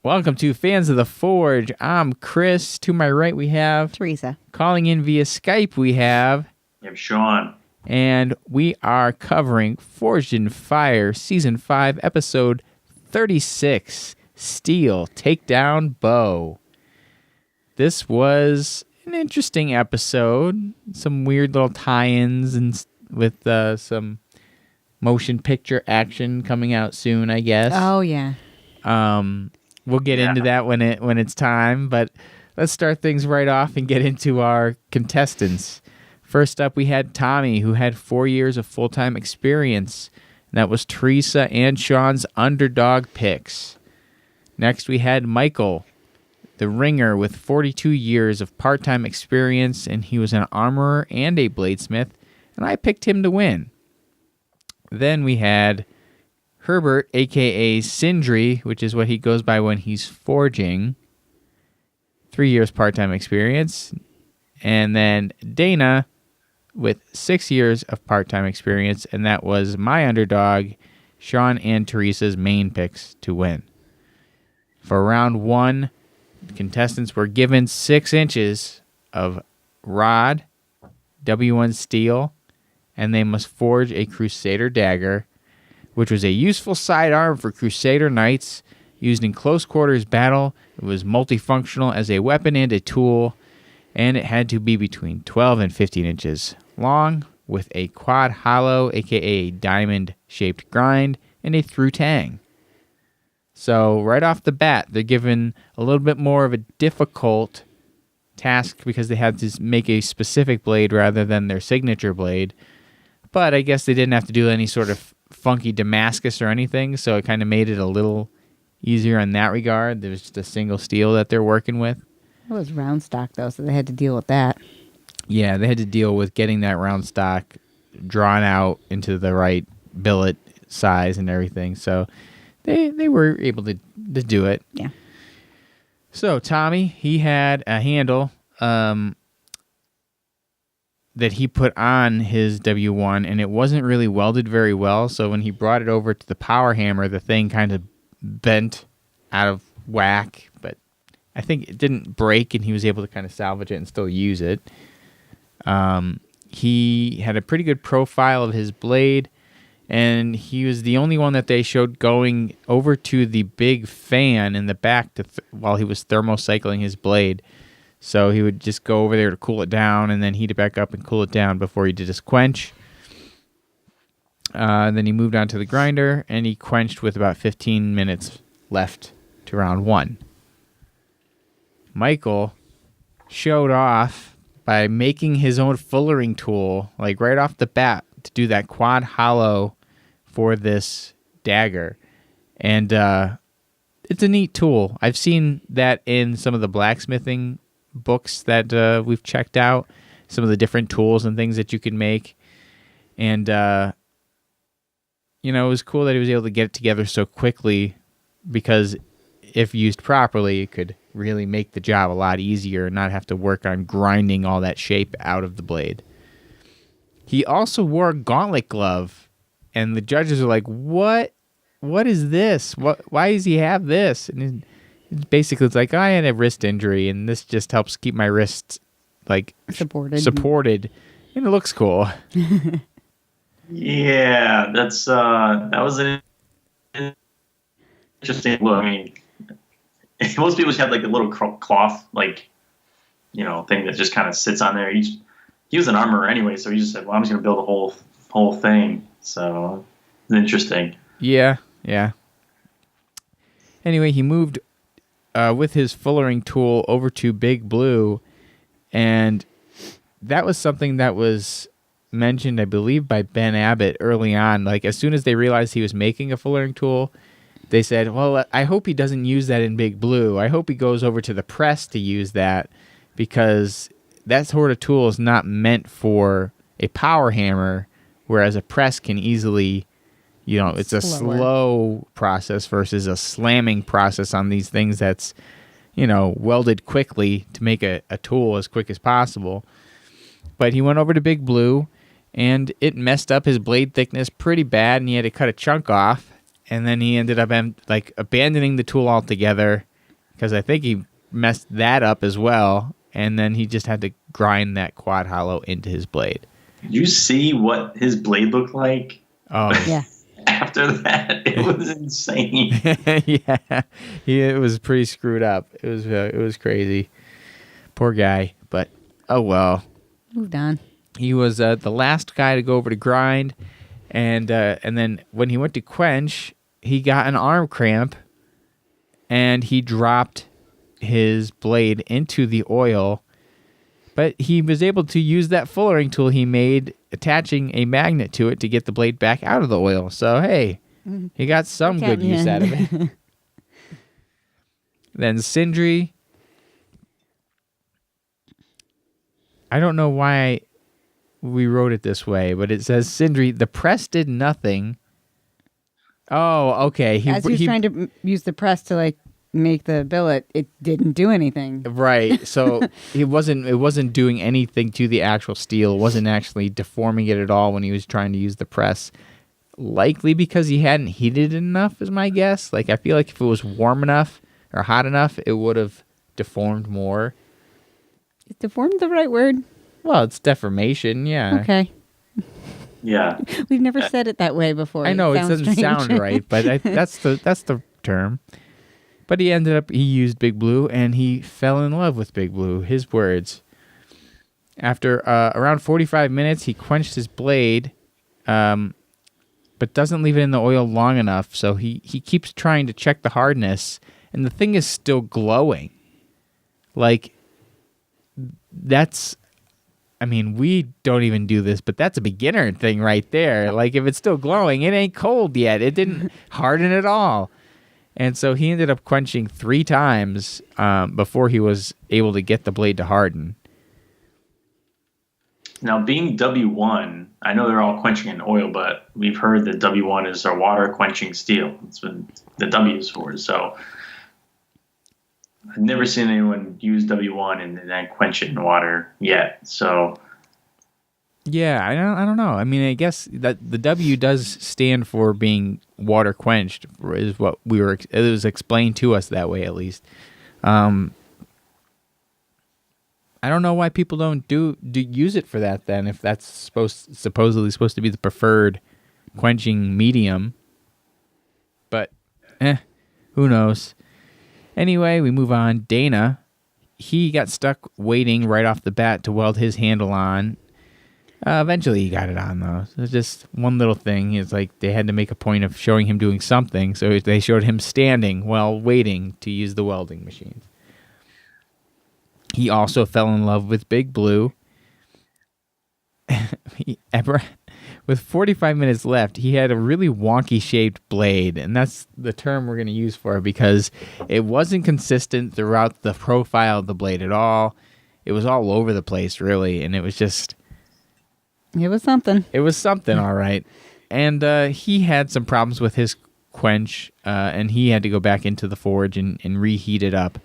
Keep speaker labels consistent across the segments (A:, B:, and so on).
A: Welcome to Fans of the Forge. I'm Chris. To my right, we have
B: Teresa.
A: Calling in via Skype, we have
C: Sean.
A: And we are covering Forged in Fire, Season 5, Episode 36, Steel Takedown Bow. This was an interesting episode. Some weird little tie-ins and with some motion picture action coming out soon, I guess.
B: Oh, yeah.
A: We'll get into that when it's time, but let's start things right off and get into our contestants. First up, we had Tommy, who had 4 years of full-time experience. And that was Teresa and Sean's underdog picks. Next, we had Michael, the ringer, with 42 years of part-time experience, and he was an armorer and a bladesmith, and I picked him to win. Then we had Herbert, a.k.a. Sindri, which is what he goes by when he's forging. 3 years part-time experience. And then Dana with 6 years of part-time experience, and that was my underdog, Sean and Teresa's main picks to win. For round one, contestants were given 6 inches of rod, W1 steel, and they must forge a Crusader dagger, which was a useful sidearm for Crusader knights used in close quarters battle. It was multifunctional as a weapon and a tool, and it had to be between 12 and 15 inches long with a quad hollow, aka diamond-shaped grind, and a through tang. So right off the bat, they're given a little bit more of a difficult task because they had to make a specific blade rather than their signature blade. But I guess they didn't have to do any sort of funky Damascus or anything, so it kind of made it a little easier in that regard. There's just a single steel that they're working with.
B: It was round stock, though, so they had to deal with that.
A: Yeah, they had to deal with getting that round stock drawn out into the right billet size and everything, so they were able to do it.
B: Yeah.
A: So Tommy, he had a handle that he put on his W1, and it wasn't really welded very well, so when he brought it over to the power hammer, the thing kind of bent out of whack, but I think it didn't break, and he was able to kind of salvage it and still use it. He had a pretty good profile of his blade, and he was the only one that they showed going over to the big fan in the back while he was thermocycling his blade. So he would just go over there to cool it down and then heat it back up and cool it down before he did his quench. Then he moved on to the grinder, and he quenched with about 15 minutes left to round one. Michael showed off by making his own fullering tool, like right off the bat, to do that quad hollow for this dagger. And it's a neat tool. I've seen that in some of the blacksmithing books that we've checked out, some of the different tools and things that you can make. And, it was cool that he was able to get it together so quickly, because if used properly, it could really make the job a lot easier and not have to work on grinding all that shape out of the blade. He also wore a gauntlet glove, and the judges are like, what is this? Why does he have this? And basically it's like, I had a wrist injury, and this just helps keep my wrists like supported, and it looks cool.
C: Yeah, that was an interesting look. I mean, most people just have like a little cloth, like, thing that just kind of sits on there. He was an armorer anyway, so he just said, well, I'm just going to build a whole thing. So it's interesting.
A: Yeah. Anyway, he moved with his fullering tool over to Big Blue, and that was something that was mentioned, I believe, by Ben Abbott early on. Like, as soon as they realized he was making a fullering tool, they said, well, I hope he doesn't use that in Big Blue. I hope he goes over to the press to use that, because that sort of tool is not meant for a power hammer, whereas a press can easily, it's a slow process versus a slamming process on these things that's, welded quickly to make a tool as quick as possible. But he went over to Big Blue, and it messed up his blade thickness pretty bad, and he had to cut a chunk off, and then he ended up abandoning the tool altogether because I think he messed that up as well, and then he just had to grind that quad hollow into his blade.
C: Did you see what his blade looked like?
A: Oh,
B: Yeah.
C: After that, it was insane.
A: yeah, it was pretty screwed up. It was crazy. Poor guy, but oh well.
B: Moved on.
A: He was the last guy to go over to grind, and then when he went to quench, he got an arm cramp, and he dropped his blade into the oil. But he was able to use that fullering tool he made, attaching a magnet to it to get the blade back out of the oil. So, hey, he got some good use out of it. Then Sindri. I don't know why we wrote it this way, but it says Sindri, the press did nothing. Oh, okay.
B: As he was trying to use the press to like make the billet, it didn't do anything.
A: Right. So it wasn't doing anything to the actual steel. It wasn't actually deforming it at all when he was trying to use the press. Likely because he hadn't heated it enough is my guess. Like I feel like if it was warm enough or hot enough, it would have deformed more.
B: Is deformed the right word?
A: Well, it's deformation, yeah.
B: Okay.
C: Yeah.
B: We've never said it that way before.
A: I know it doesn't
B: strange.
A: sound right, but that's the term. But he used Big Blue, and he fell in love with Big Blue, his words. After around 45 minutes, he quenched his blade, but doesn't leave it in the oil long enough, so he keeps trying to check the hardness, and the thing is still glowing. Like, we don't even do this, but that's a beginner thing right there. Like, if it's still glowing, it ain't cold yet. It didn't harden at all. And so he ended up quenching 3 times before he was able to get the blade to harden.
C: Now, being W1, I know they're all quenching in oil, but we've heard that W1 is a water quenching steel. That's what the W is for. So I've never seen anyone use W1 and then quench it in water yet. So
A: yeah, I don't know. I mean, I guess that the W does stand for being water quenched, is what it was explained to us that way, at least. I don't know why people don't do use it for that then, if that's supposedly supposed to be the preferred quenching medium. But who knows? Anyway, we move on. Dana, he got stuck waiting right off the bat to weld his handle on. Eventually he got it on, though. So it's just one little thing. It's like they had to make a point of showing him doing something, so they showed him standing while waiting to use the welding machines. He also fell in love with Big Blue. With 45 minutes left, he had a really wonky shaped blade, and that's the term we're going to use for it because it wasn't consistent throughout the profile of the blade at all. It was all over the place, really, and it was just...
B: It was something.
A: It was something, all right. And he had some problems with his quench, and he had to go back into the forge and reheat it up.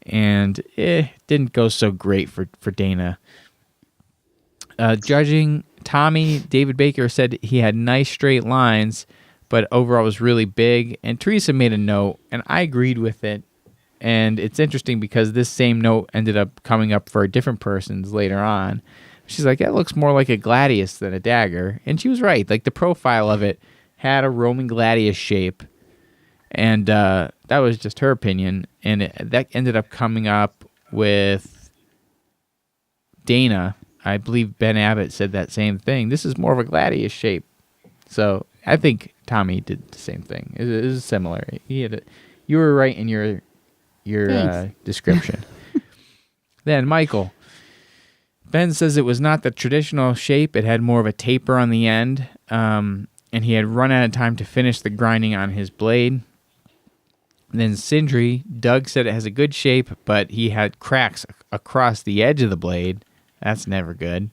A: And it didn't go so great for Dana. Judging Tommy, David Baker said he had nice straight lines, but overall was really big. And Teresa made a note, and I agreed with it. And it's interesting because this same note ended up coming up for a different person's later on. She's like, it looks more like a gladius than a dagger. And she was right. Like, the profile of it had a Roman gladius shape. And that was just her opinion. And that ended up coming up with Dana. I believe Ben Abbott said that same thing. This is more of a gladius shape. So I think Tommy did the same thing. It was similar. You were right in your description. Then Michael. Ben says it was not the traditional shape. It had more of a taper on the end, and he had run out of time to finish the grinding on his blade. Then Sindri, Doug said it has a good shape, but he had cracks across the edge of the blade. That's never good.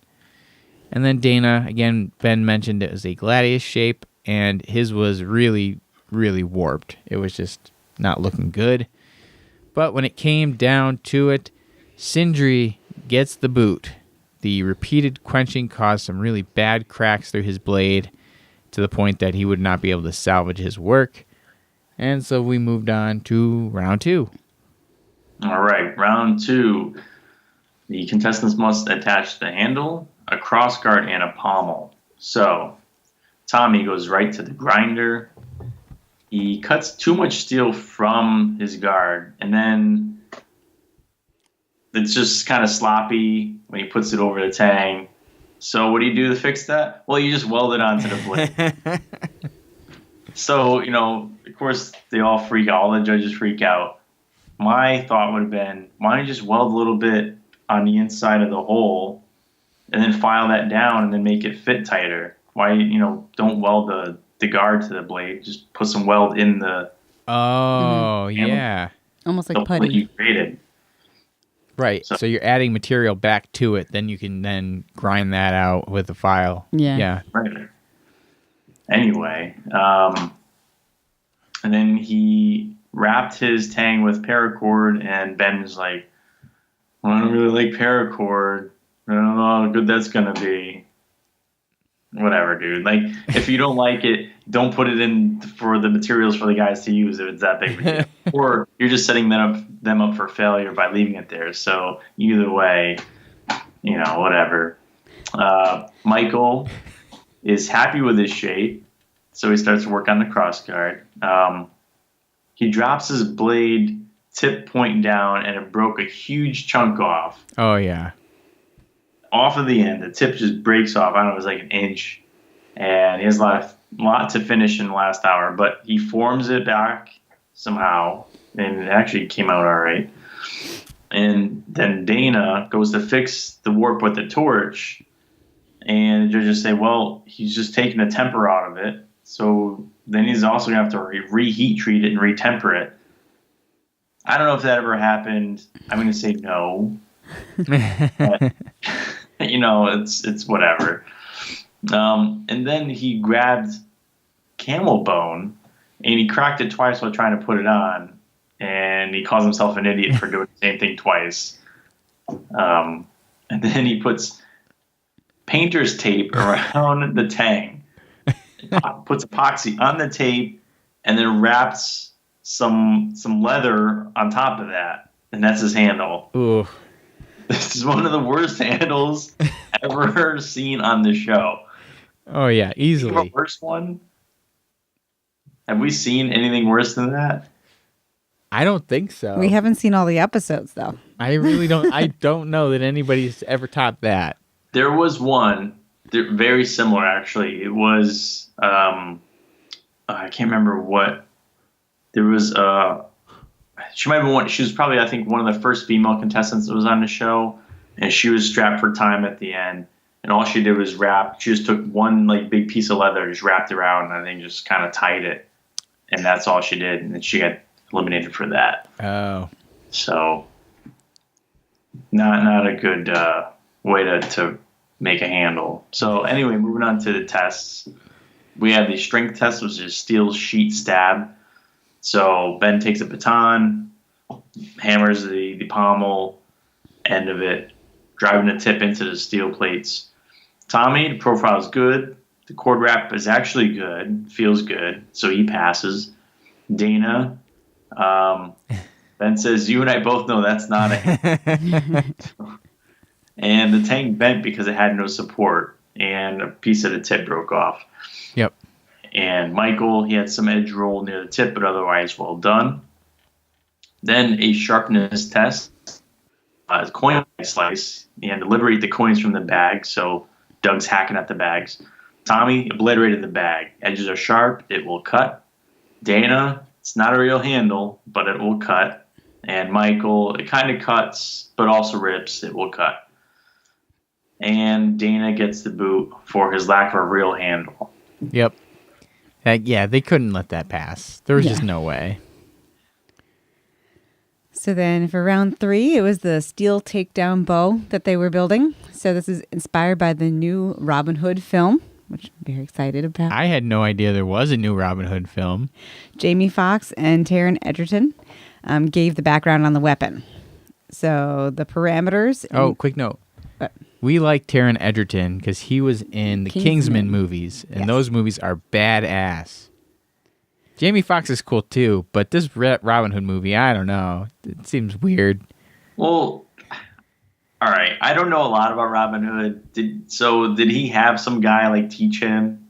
A: And then Dana, again, Ben mentioned it was a gladius shape, and his was really, really warped. It was just not looking good. But when it came down to it, Sindri gets the boot. The repeated quenching caused some really bad cracks through his blade to the point that he would not be able to salvage his work. And so we moved on to round 2.
C: All right, round 2. The contestants must attach the handle, a crossguard, and a pommel. So, Tommy goes right to the grinder. He cuts too much steel from his guard, and then it's just kind of sloppy when he puts it over the tang. So what do you do to fix that? Well, you just weld it onto the blade. So, of course, they all freak out. All the judges freak out. My thought would have been, why don't you just weld a little bit on the inside of the hole and then file that down and then make it fit tighter? Why, don't weld the guard to the blade. Just put some weld in the...
A: Oh, yeah.
B: Almost like
C: the
B: putty.
C: you created.
A: Right. So you're adding material back to it. Then you can then grind that out with a file.
B: Yeah.
C: Right. Anyway, and then he wrapped his tang with paracord, and Ben was like, well, I don't really like paracord. I don't know how good that's going to be. Whatever, dude. Like, if you don't like it, don't put it in for the materials for the guys to use if it's that big of a deal. Or you're just setting them up for failure by leaving it there. So either way, whatever. Michael is happy with his shape, so he starts to work on the crossguard. He drops his blade tip point down, and it broke a huge chunk off.
A: Oh, yeah.
C: Off of the end, the tip just breaks off. I don't know, it was like an inch. And he has a lot to finish in the last hour, but he forms it back somehow, and it actually came out all right. And then Dana goes to fix the warp with the torch, and the judges say, well, he's just taking the temper out of it, so then he's also going to have to reheat treat it and retemper it. I don't know if that ever happened. I'm going to say no. But, it's whatever. And then he grabbed camel bone and he cracked it twice while trying to put it on, and he calls himself an idiot for doing the same thing twice. And then he puts painter's tape around the tang, puts epoxy on the tape, and then wraps some leather on top of that, and that's his handle.
A: Ooh.
C: This is one of the worst handles ever seen on the show.
A: Oh, yeah, easily.
C: The worst one? Have we seen anything worse than that?
A: I don't think so.
B: We haven't seen all the episodes, though.
A: I really don't. I don't know that anybody's ever topped that.
C: There was one, very similar, actually. It was, I can't remember what. There was, she might have been she was probably, I think, one of the first female contestants that was on the show, and she was strapped for time at the end. And all she did was she just took one big piece of leather, just wrapped around, and I think just kind of tied it. And that's all she did. And then she got eliminated for that.
A: Oh.
C: So, not a good way to make a handle. So, anyway, moving on to the tests. We have the strength test, which is steel sheet stab. So, Ben takes a baton, hammers the pommel end of it, driving the tip into the steel plates. Tommy, the profile is good. The cord wrap is actually good, feels good, so he passes. Dana, Ben says, you and I both know that's not a And the tank bent because it had no support, and a piece of the tip broke off.
A: Yep.
C: And Michael, he had some edge roll near the tip, but otherwise well done. Then a sharpness test. Coin slice. He had to liberate the coins from the bag, so Doug's hacking at the bags. Tommy obliterated the bag. Edges are sharp. It will cut. Dana, it's not a real handle, but it will cut. And Michael, it kind of cuts, but also rips. It will cut. And Dana gets the boot for his lack of a real handle.
A: Yep. Yeah, they couldn't let that pass. There was just no way.
B: So then for round 3, it was the Steel Takedown Bow that they were building. So this is inspired by the new Robin Hood film, which I'm very excited about.
A: I had no idea there was a new Robin Hood film.
B: Jamie Foxx and Taron Egerton gave the background on the weapon. So the parameters...
A: Oh, quick note. We like Taron Egerton because he was in the Kingsman movies, and those movies are badass. Jamie Foxx is cool too, but this Robin Hood movie, I don't know. It seems weird.
C: Well, all right. I don't know a lot about Robin Hood. Did he have some guy like teach him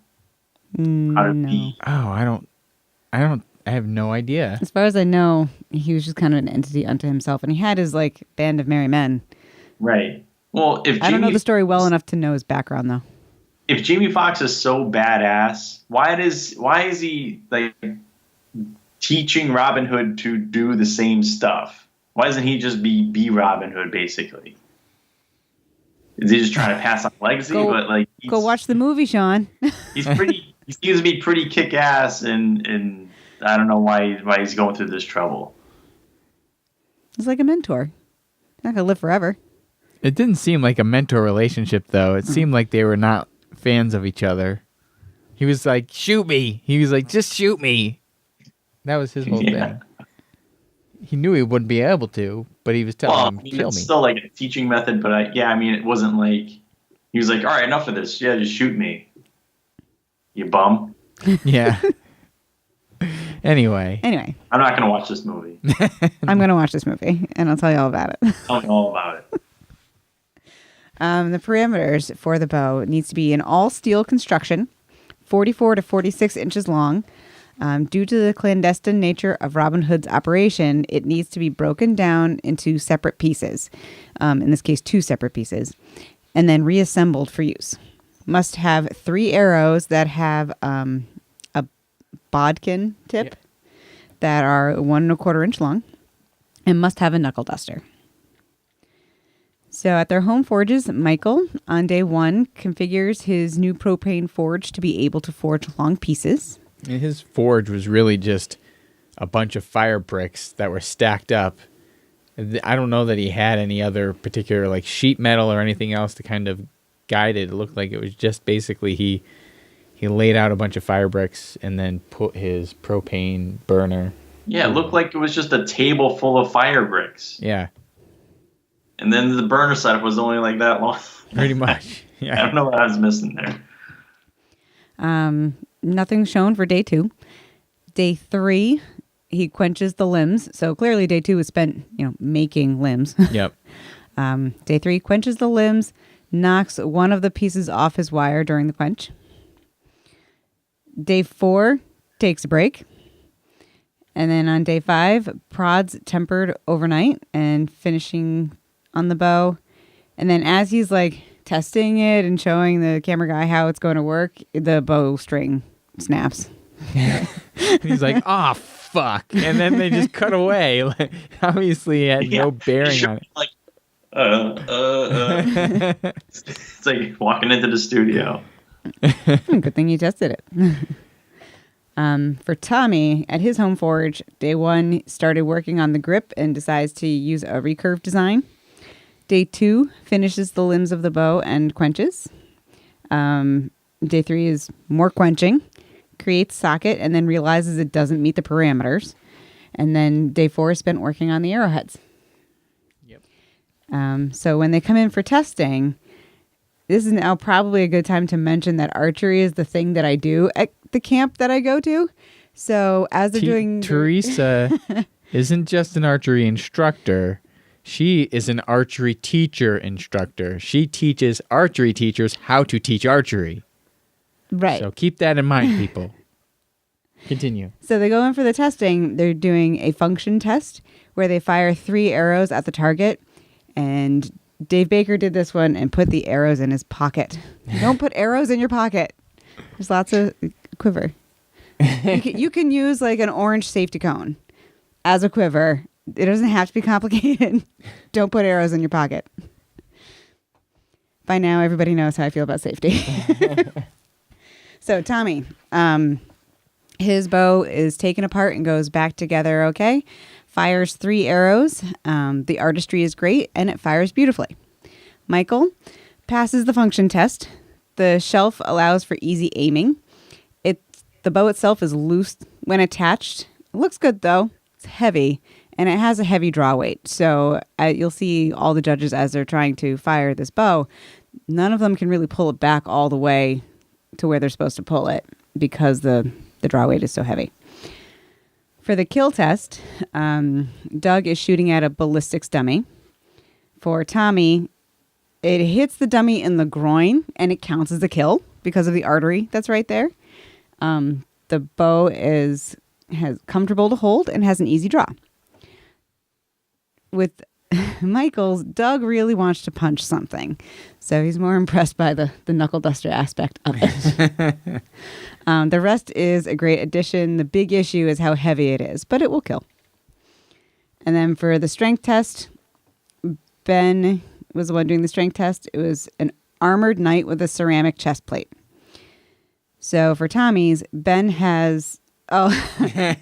C: how to be?
A: Oh, I have no idea.
B: As far as I know, he was just kind of an entity unto himself, and he had his like band of merry men.
C: Right. Well,
B: I don't know the story well enough to know his background, though.
C: If Jamie Foxx is so badass, why is he like teaching Robin Hood to do the same stuff? Why doesn't he just be Robin Hood basically? Is he just trying to pass on legacy?
B: Go watch the movie, Sean.
C: He seems to be pretty kick ass, and I don't know why he's going through this trouble.
B: He's like a mentor. He's not gonna live forever.
A: It didn't seem like a mentor relationship, though. It seemed like they were not fans of each other. He was like, shoot me. He was like, just shoot me. That was his whole thing. He knew he wouldn't be able to, but he was telling him, kill
C: it's
A: me.
C: Still like a teaching method, but it wasn't like, he was like, all right, enough of this. Yeah, just shoot me. You bum.
A: Yeah. Anyway.
C: I'm not going to watch this movie.
B: I'm going to watch this movie, and I'll tell you all about it.
C: Tell me all about it.
B: The parameters for the bow needs to be an all-steel construction, 44 to 46 inches long. Due to the clandestine nature of Robin Hood's operation, it needs to be broken down into separate pieces, in this case, 2 separate pieces, and then reassembled for use. Must have 3 arrows that have a bodkin tip that are 1 1/4 inch long, and must have a knuckle duster. So at their home forges, Michael, on day 1, configures his new propane forge to be able to forge long pieces.
A: And his forge was really just a bunch of fire bricks that were stacked up. I don't know that he had any other particular like sheet metal or anything else to kind of guide it. It looked like it was just basically he laid out a bunch of fire bricks and then put his propane burner.
C: Yeah, it looked like it was just a table full of fire bricks.
A: Yeah.
C: And then the burner setup was only like that long.
A: Pretty much. Yeah.
C: I don't know what I was missing there.
B: Nothing shown for day 2. Day 3, he quenches the limbs. So clearly day 2 was spent, making limbs.
A: Yep.
B: Day 3, quenches the limbs, knocks one of the pieces off his wire during the quench. Day 4, takes a break. And then on day 5, prods tempered overnight and finishing on the bow. And then as he's like testing it and showing the camera guy how it's going to work, the bow string snaps.
A: He's like, oh, fuck. And then they just cut away. Like, obviously, it had no bearing on it.
C: Like, it's like walking into the studio.
B: Good thing you tested it. For Tommy, at his home forge, day 1 started working on the grip and decides to use a recurve design. Day 2 finishes the limbs of the bow and quenches. Day 3 is more quenching, creates socket, and then realizes it doesn't meet the parameters. And then day 4 is spent working on the arrowheads. Yep. So when they come in for testing, this is now probably a good time to mention that archery is the thing that I do at the camp that I go to. So as they're doing...
A: Teresa isn't just an archery instructor. She is an archery teacher instructor. She teaches archery teachers how to teach archery.
B: Right.
A: So keep that in mind, people. Continue.
B: So they go in for the testing. They're doing a function test where they fire 3 arrows at the target. And Dave Baker did this one and put the arrows in his pocket. Don't put arrows in your pocket. There's lots of quiver. You can use like an orange safety cone as a quiver. It doesn't have to be complicated. Don't put arrows in your pocket. By now, everybody knows how I feel about safety. So Tommy, his bow is taken apart and goes back together okay. Fires 3 arrows. The artistry is great, and it fires beautifully. Michael passes the function test. The shelf allows for easy aiming. The bow itself is loose when attached. It looks good, though. It's heavy, and it has a heavy draw weight. So you'll see all the judges as they're trying to fire this bow. None of them can really pull it back all the way to where they're supposed to pull it because the draw weight is so heavy. For the kill test, Doug is shooting at a ballistics dummy. For Tommy, it hits the dummy in the groin, and it counts as a kill because of the artery that's right there. The bow has comfortable to hold and has an easy draw. With Michael's, Doug really wants to punch something, so he's more impressed by the knuckle duster aspect of it. The rest is a great addition. The big issue is how heavy it is, but it will kill. And then for the strength test, Ben was the one doing the strength test. It was an armored knight with a ceramic chest plate. So for Tommy's, Ben has... Oh,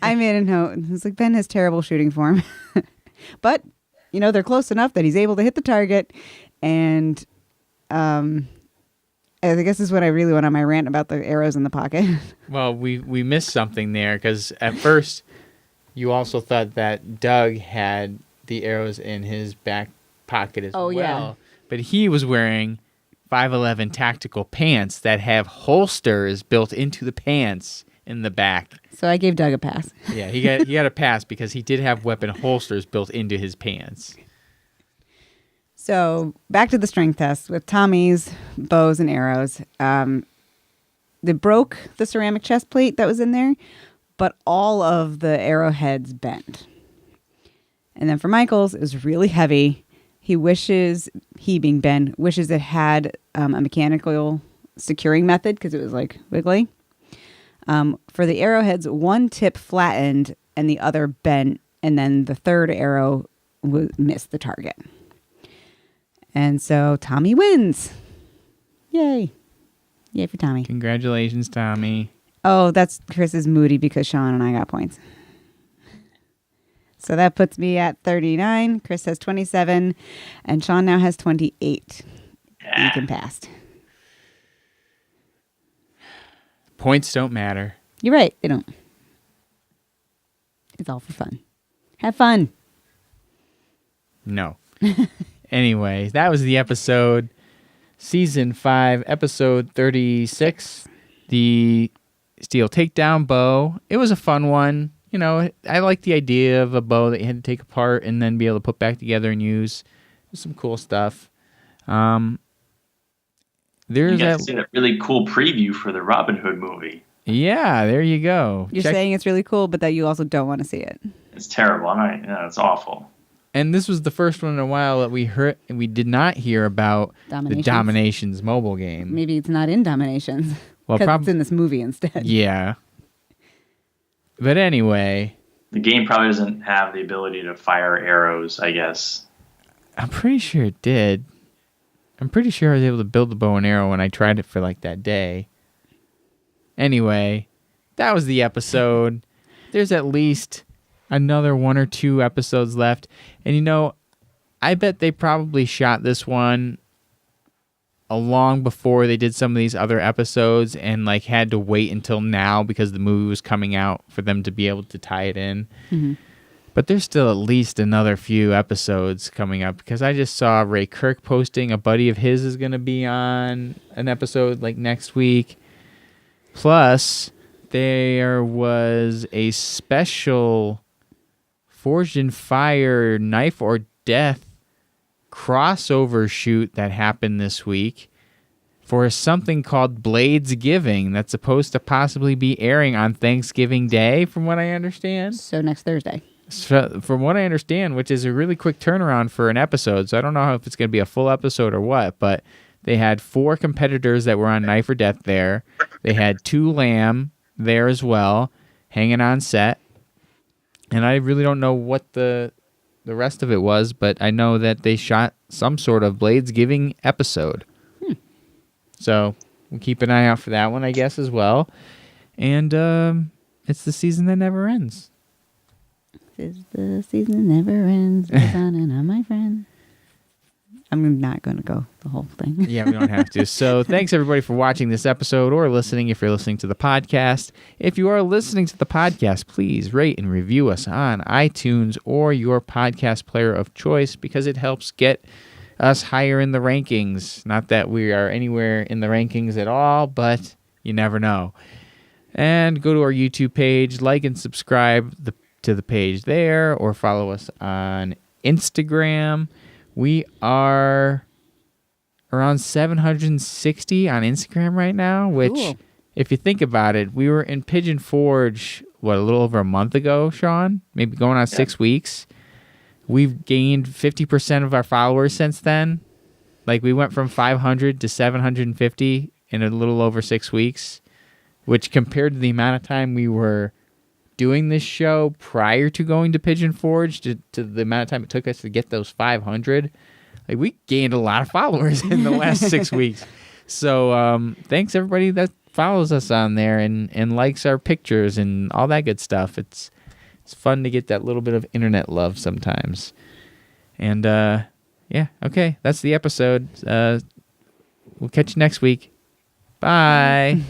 B: I made a note. It's like Ben has terrible shooting form. But, they're close enough that he's able to hit the target. And I guess this is what I really went on my rant about the arrows in the pocket.
A: Well, we missed something there because at first you also thought that Doug had the arrows in his back pocket as well. Yeah. But he was wearing 511 tactical pants that have holsters built into the pants in the back. So
B: I gave Doug a pass.
A: Yeah, he got a pass because he did have weapon holsters built into his pants.
B: So back to the strength test with Tommy's bows and arrows. They broke the ceramic chest plate that was in there, but all of the arrowheads bent. And then for Michael's, it was really heavy. He being Ben, wishes it had a mechanical securing method because it was like wiggly. For the arrowheads, one tip flattened and the other bent, and then the third arrow missed the target. And so Tommy wins. Yay. Yay for Tommy.
A: Congratulations, Tommy.
B: Oh, that's Chris is moody because Sean and I got points. So that puts me at 39. Chris has 27. And Sean now has 28. Yeah. You can pass.
A: Points don't matter.
B: You're right. They don't. It's all for fun. Have fun.
A: No. Anyway, that was the episode. Season 5, episode 36. The Steel Takedown Bow. It was a fun one. I like the idea of a bow that you had to take apart and then be able to put back together and use. There's some cool stuff.
C: You guys see that really cool preview for the Robin Hood movie.
A: Yeah, there you go.
B: You're saying it's really cool, but that you also don't want to see it.
C: It's terrible. It's awful.
A: And this was the first one in a while that we did not hear about the Dominations mobile game.
B: Maybe it's not in Dominations. Well, it's in this movie instead.
A: Yeah. But anyway,
C: the game probably doesn't have the ability to fire arrows, I guess.
A: I'm pretty sure it did. I'm pretty sure I was able to build the bow and arrow when I tried it for that day. Anyway, that was the episode. There's at least another 1 or 2 episodes left. And I bet they probably shot this one long before they did some of these other episodes and had to wait until now because the movie was coming out for them to be able to tie it in. Mm-hmm. But there's still at least another few episodes coming up because I just saw Ray Kirk posting a buddy of his is going to be on an episode next week. Plus, there was a special Forged in Fire Knife or Death crossover shoot that happened this week for something called Blades Giving that's supposed to possibly be airing on Thanksgiving Day, from what I understand.
B: So next Thursday.
A: So, from what I understand, which is a really quick turnaround for an episode, so I don't know if it's going to be a full episode or what, but they had 4 competitors that were on Knife or Death there. They had 2 lamb there as well, hanging on set. And I really don't know what the rest of it was, but I know that they shot some sort of Blades Giving episode. So we'll keep an eye out for that one, I guess, as well. And it's the season that never ends.
B: It's the season that never ends. On and on, my friend. I'm not going to go the whole thing.
A: Yeah, we don't have to. So thanks, everybody, for watching this episode or listening if you're listening to the podcast. If you are listening to the podcast, please rate and review us on iTunes or your podcast player of choice because it helps get us higher in the rankings. Not that we are anywhere in the rankings at all, but you never know. And go to our YouTube page, like and subscribe. The to the page there or follow us on Instagram. We are around 760 on Instagram right now, which,
B: Cool.
A: if you think about it, we were in Pigeon Forge, a little over a month ago, Sean? Maybe going on 6 weeks. We've gained 50% of our followers since then. Like, we went from 500 to 750 in a little over 6 weeks, which compared to the amount of time we were doing this show prior to going to Pigeon Forge to the amount of time it took us to get those 500, like, we gained a lot of followers in the last 6 weeks. So thanks everybody that follows us on there and likes our pictures and all that good stuff. It's fun to get that little bit of internet love sometimes. And yeah, okay, that's the episode. We'll catch you next week. Bye.